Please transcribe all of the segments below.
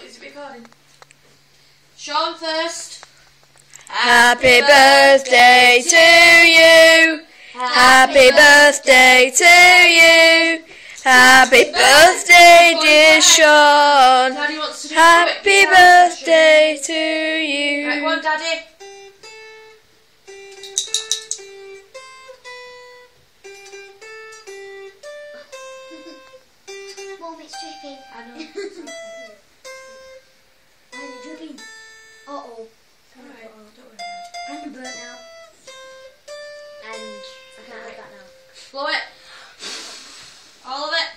Is it recording? Sean first. Happy birthday to you. Happy birthday to you. Happy birthday, dear Sean. Daddy wants to do Happy birthday to you. Right, go on, Daddy. Mom, it's dripping. I know. Why is it dripping? Uh-oh. Alright, don't worry about it. And burnt out. And I can't have that now. Blow it. All of it.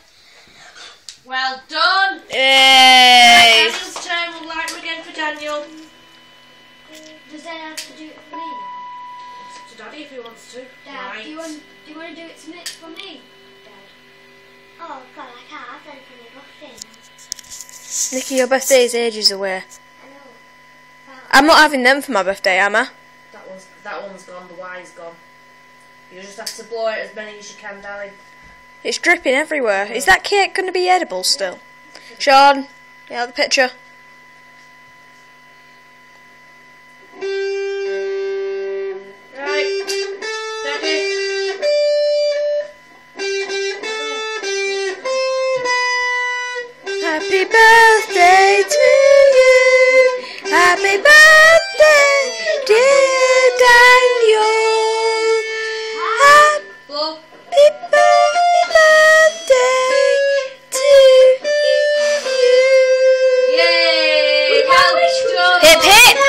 Well done. Yay! Daniel's turn. We'll light them again for Daniel. Does Dad have to do it for me now? It's up to Daddy if he wants to. Dad, Right. do you want to do it for me? Dad. Oh God, I can't. I've done it for my birthday. Nikki, your birthday is ages away. I know. I'm not having them for my birthday, am I? That one's gone. The Y's gone. You just have to blow it as many as you can, darling. It's dripping everywhere. Is that cake going to be edible still? Sean, get out the picture. Right. Daddy. Happy birthday to you. Happy birthday, dear Daniel. Blow. Happy birthday to you. Yay! Well done. Hip hip.